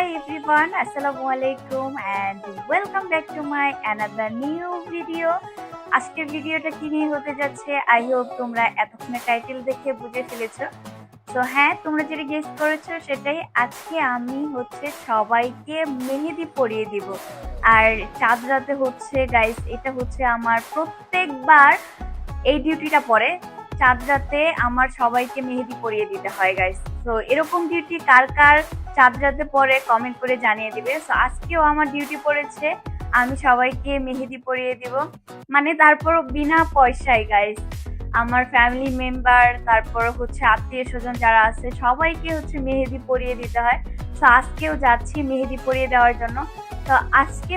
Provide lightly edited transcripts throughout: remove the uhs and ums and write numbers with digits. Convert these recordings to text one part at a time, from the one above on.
everyone, Assalamualaikum and welcome back to my another new video. আজকের ভিডিওটা কি নিয়ে হতে যাচ্ছে আই হোপ তোমরা এতক্ষণে টাইটেল দেখে বুঝে ফেলেছো। তো হ্যাঁ, তোমরা যেটা গেস করেছো সেটাই। আজকে আমি সবাইকে মেহেদি পরিয়ে দিব। আর চাঁদ রাতে গাইস, এটা আমার প্রত্যেকবার এই ডিউটিটা পড়ে। চাঁদ রাতে আমার সবাইকে মেহেদি পরিয়ে দিতে হয় গাইস। তো এরকম ডিউটি কার কার চাঁদ রাতে পরে কমেন্ট করে জানিয়ে দিবে। সো আজকেও আমার ডিউটি পড়েছে, আমি সবাইকে মেহেদি পরিয়ে দিব। মানে তারপরও বিনা পয়সায় গাইস। আমার ফ্যামিলি মেম্বার, তারপর আত্মীয় স্বজন যারা আছে সবাইকে মেহেদি পরিয়ে দিতে হয়। তো আজকেও যাচ্ছি মেহেদি পরিয়ে দেওয়ার জন্য। তো আজকে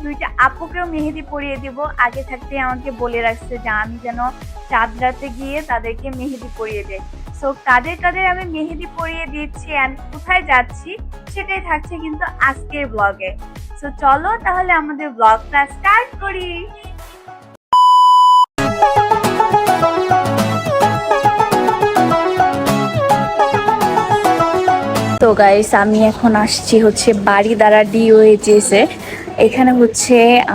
দুইটা আপুকেও মেহেদি পরিয়ে দিব। আগে থাকতে আমাকে বলে রাখছে যে আমি যেন চাঁদ রাতে গিয়ে তাদেরকে মেহেদি পরিয়ে দেয়। সো কাদের কাদের আমি মেহেদি পরিয়ে দিচ্ছি অ্যান্ড কোথায় যাচ্ছি সেটাই থাকছে কিন্তু আজকের ব্লগে। সো চলো তাহলে আমাদের ব্লগটা স্টার্ট করি। তো গাইস, আমি এখন আসছি বাড়িদারা DOHS এ। এখানে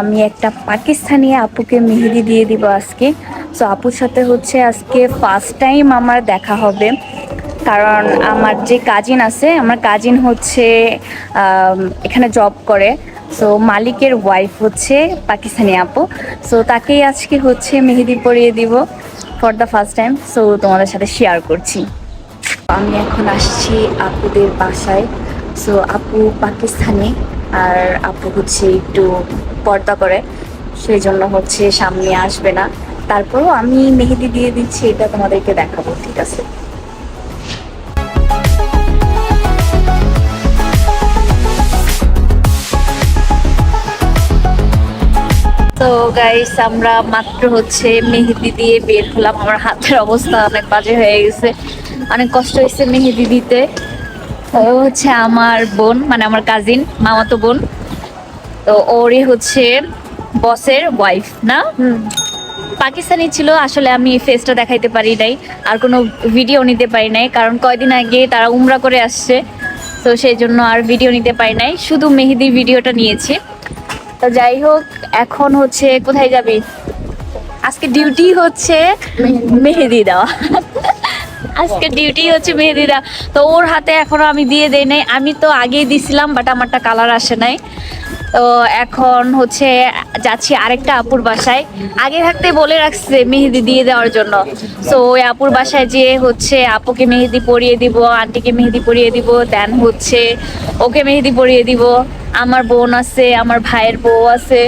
আমি একটা পাকিস্তানি আপুকে মেহেদি দিয়ে দিব আজকে। সো আপুর সাথে আজকে ফার্স্ট টাইম আমার দেখা হবে, কারণ আমার যে কাজিন আছে, আমার কাজিন এখানে জব করে। সো মালিকের ওয়াইফ পাকিস্তানি আপু। সো তাকেই আজকে মেহেদি পরিয়ে দিব for the first time. So তোমাদের সাথে শেয়ার করছি। আমি এখন আসছি আপুদের বাসায়। সো আপু পাকিস্তানি, আর আপু একটু পর্দা করে, সেই জন্য সামনে আসবে না। তারপরও আমি মেহেদি দিয়ে দিচ্ছি, এটা তোমাদেরকে দেখাবো, ঠিক আছে? তো গাইস, আমরা মাত্র মেহেদি দিয়ে বের হলাম। আমার হাতের অবস্থা অনেক বাজে হয়ে গেছে, অনেক কষ্ট হয়েছে মেহেদি দিতে। আমার বোন, মানে আমার কাজিন, মামাতো বোন। তো ওরই বসের ওয়াইফ না, পাকিস্তানি ছিল। আসলে আমি ফেসটা দেখাইতে পারি নাই, আর কোনো ভিডিও নিতে পারি নাই, কারণ কয়দিন আগে তারা উমরা করে আসছে। তো সেই জন্য আর ভিডিও নিতে পারি নাই, শুধু মেহেদির ভিডিওটা নিয়েছি। তো যাই হোক, এখন কোথায় যাবি? আজকে ডিউটি মেহেদি দেওয়া। আজকে ডিউটি মেহেদি দেওয়া। তো ওর হাতে এখনো আমি দিয়ে দেই নাই। আমি তো আগেই দিছিলাম, বাট আমারটা কালার আসে নাই। তো এখন যাচ্ছি আরেকটা আপুর বাসায়। আগে থাকতে বলে রাখছে মেহেদি দিয়ে দেওয়ার জন্য। সো ওই আপুর বাসায় যে আপুকে মেহেদি পরিয়ে দিব, আন্টিকে মেহেদি পরিয়ে দিব, দেন ওকে মেহেদি পরিয়ে দিব। আমার বোন আছে, আমার ভাইয়ের বউ আছে,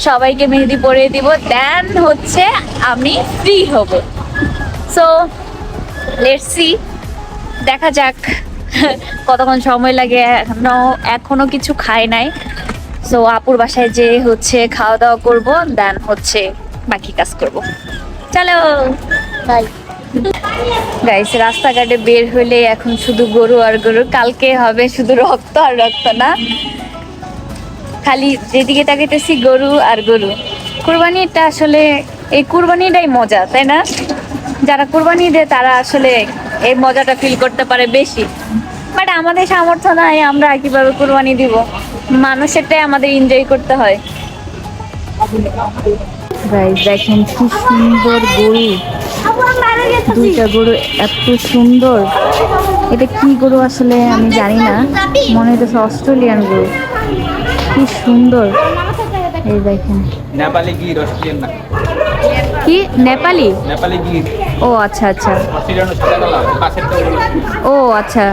সবাইকে মেহেদি পরিয়ে দিব। দেন আমি ফ্রি হব। সো লেটস সি, দেখা যাক কতক্ষণ সময় লাগে। এখনো কিছু খাই নাই। সো আপুর বাসায় যে খাওয়া দাওয়া করবো, দেন বাকি কাজ করব। চলো বাই। গাইস, রাস্তাঘাটে বের হলে এখন শুধু গরু আর গরু। কালকে হবে শুধু রক্ত আর রক্ত, না খালি যেদিকে তাকাইতেছি গরু আর গরু। কুরবানিটা আসলে, এই কুরবানিটাই মজা, তাই না? যারা কুরবানি দেয় তারা আসলে এই মজাটা ফিল করতে পারে বেশি। বাট আমাদের সামর্থ্য নাই, আমরা কিভাবে কুরবানি দিব? মানুষেরটাই আমাদের এনজয় করতে হয়। গাইস দেখেন কি সুন্দর গরু, দুইটা গরু এত সুন্দর। এটা কি গরু আসলে আমি জানি না, মনে হচ্ছে অস্ট্রেলিয়ান গরু। কি সুন্দর, এই দেখেন। নেপালি গির, অস্ট্রেলিয়ান না। কি নেপালি? নেপালি গির। ও আচ্ছা আচ্ছা, অস্ট্রেলিয়ান সাদা কালার, পাশেরটা হলো। ও আচ্ছা,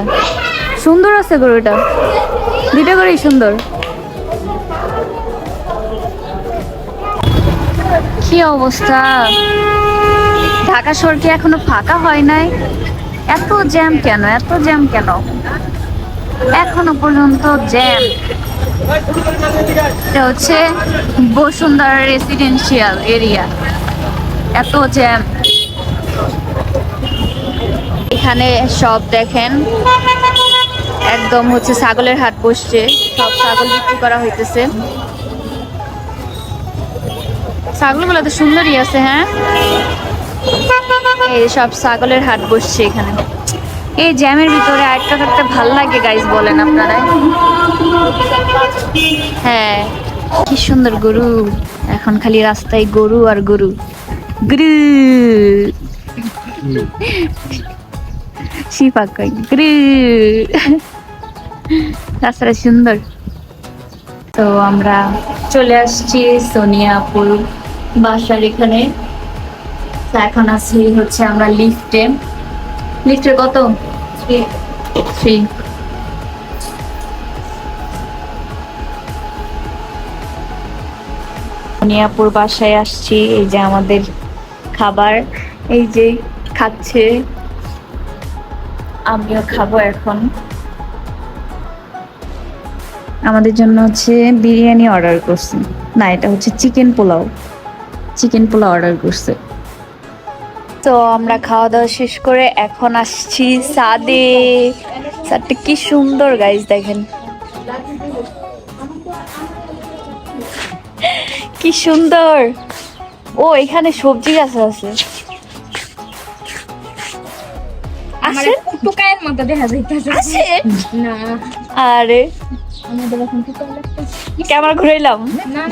সুন্দর আছে গরুটা, দুইটা গরুই সুন্দর। কি অবস্থা, ঢাকা শহর কি এখনো ফাঁকা হয় নাই? এত জ্যাম কেন, এত জ্যাম কেন এখনো পর্যন্ত জ্যাম? এটা বসুন্ধরা রেসিডেন্সিয়াল এরিয়া, এত জ্যাম। এখানে সব দেখেন একদম ছাগলের হাট বসছে, সব ছাগল বিক্রি করা হইতেছে। ছাগলগুলো তো সুন্দরই আছে। হ্যাঁ, এই সব ছাগলের হাট বসছে এখানে। এই জ্যামের ভিতরে আটকা থাকতে ভাল লাগে গাইস, বলেন আপনারা? কি সুন্দর গরু, এখন খালি রাস্তায় গরু আর গরু গরু। শিপা কই গরু। রাস্তাটা সুন্দর। তো আমরা চলে আসছি সোনিয়াপুর বাসার এখানে। তো এখন আছি হচ্ছে আমরা লিফটে। লিফটের কত? 3। সোনিয়াপুর বাসায় আসছি। এই যে আমাদের খাবার, এই যে খাচ্ছে, আমিও খাবো এখন। আমাদের জন্য হচ্ছে বিরিয়ানি অর্ডার করছি, না এটা হচ্ছে চিকেন পোলাও অর্ডার করছে। তো আমরা খাওয়া দাওয়া শেষ করে এখন আসছি ছাদে। ছাদটা কি সুন্দর গাইস, দেখেন কি সুন্দর। ও এখানে সবজি গাছ আছে। আছে টুকায়ের মতো দেখা যাইতেছে। আছে না আরে আমাদের এখন টুকায় লাগতেছে। ক্যামেরা ঘুরাইলাম। না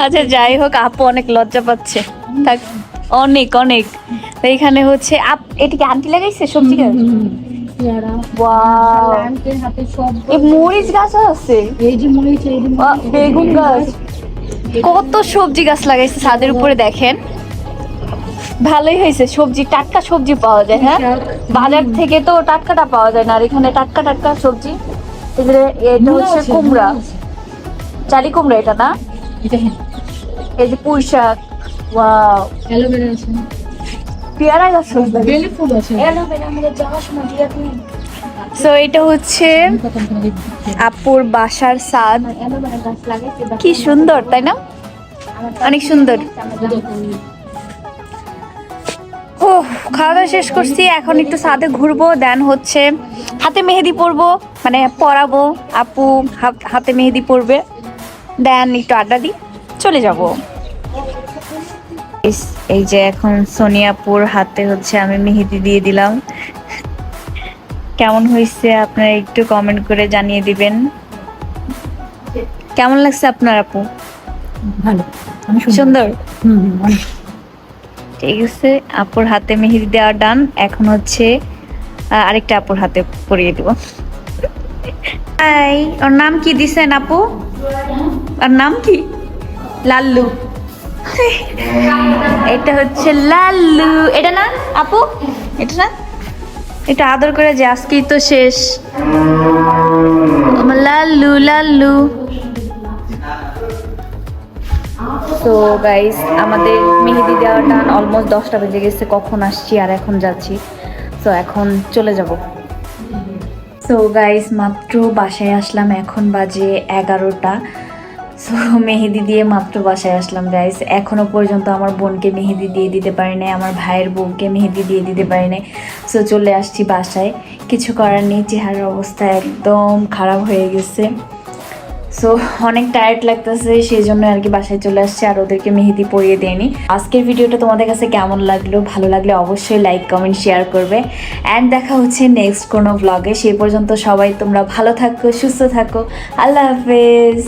আচ্ছা যাই হোক, আপু অনেক লজ্জা পাচ্ছে। থাক, অনেক অনেক। তো এখানে হচ্ছে এটা কি আন্টি লাগাইছে সবজি গাছ? পেয়ারা ওয়াও, আন্টির হাতে সব। এই মরিচ গাছ আছে, এই যে মরিচ, এই যে বেগুন গাছ, কত সবজি গাছ লাগাইছে ছাদের উপরে। দেখেন ভালোই হয়েছে, সবজি টাটকা সবজি পাওয়া যায়। হ্যাঁ, বাজার থেকে তো টাটকাটা পাওয়া যায় না, আর এখানে টাটকা টাটকা সবজি। এটা হচ্ছে কুমড়া, চালি কুমড়া এটা না? এই যে পুঁই শাক, ওয়াও, অ্যালোভেরা আছে, পেয়ারা গাছ, বেলি ফুল আছে। অ্যালোভেরা আমাদের যাওয়ার সময় দিয়ে দিন। সো এটা হচ্ছে আপুর বাসার ছাদ। অ্যালোভেরা গাছ লাগাইছে, কি সুন্দর তাই না? অনেক সুন্দর। ও খাওয়া দাওয়া শেষ করছি, এখন একটু ছাদে ঘুরবো। দেন হচ্ছে হাতে মেহেদি পরবো, মানে পরাবো। আপু হাতে মেহেদি পরবে, দেন একটু আড্ডা দিই, চলে যাব। এই যে এখন সোনিয়াপুর হাতে হচ্ছে আমি মেহেদি দিয়ে দিলাম। কেমন হয়েছে আপনারা একটু কমেন্ট করে জানিয়ে দিবেন। কেমন লাগছে আপনার আপু? ভালো, সুন্দর। অনেক। ঠিক আছে, আপুর হাতে মেহেদি দেওয়া ডান। এখন হচ্ছে আরেকটা আপুর হাতে পরিয়ে দিব। হাই, ওর নাম কি দিছেন আপু? ওর নাম কি? লাল্লু। এটা হচ্ছে লাল্লু, এটা না আপু? এটা না? এটা আদর করে যে আজকেই তো শেষ। আমার লাল্লু লাল্লু। তো গাইস, আমাদের মেহেদি দেওয়ার টান অলমোস্ট 10টা বেজে গেছে। কখন আসছি আর এখন যাচ্ছি। তো এখন চলে যাব। সো গাইস, মাত্র বাসায় আসলাম, এখন বাজে 11টা। সো মেহেদি দিয়ে মাত্র বাসায় আসলাম গাইস। এখনো পর্যন্ত আমার বোনকে মেহেদি দিয়ে দিতে পারি নাই, আমার ভাইয়ের বউকে মেহেদি দিয়ে দিতে পারি নাই। সো চলে আসছি বাসায়, কিছু করার নেই, চেহারার অবস্থা একদম খারাপ হয়ে গেছে। সো অনেক টায়ার্ড লাগতেছে, সেই জন্য আর কি বাসায় চলে আসছে, আর ওদেরকে মেহেদি পরিয়ে দেয়নি। আজকের ভিডিওটা তোমাদের কাছে কেমন লাগলো? ভালো লাগলে অবশ্যই লাইক কমেন্ট শেয়ার করবে। অ্যান্ড দেখা হচ্ছে নেক্সট কোনো ব্লগে। সেই পর্যন্ত সবাই তোমরা ভালো থাকো, সুস্থ থাকো। আল্লাহ হাফেজ।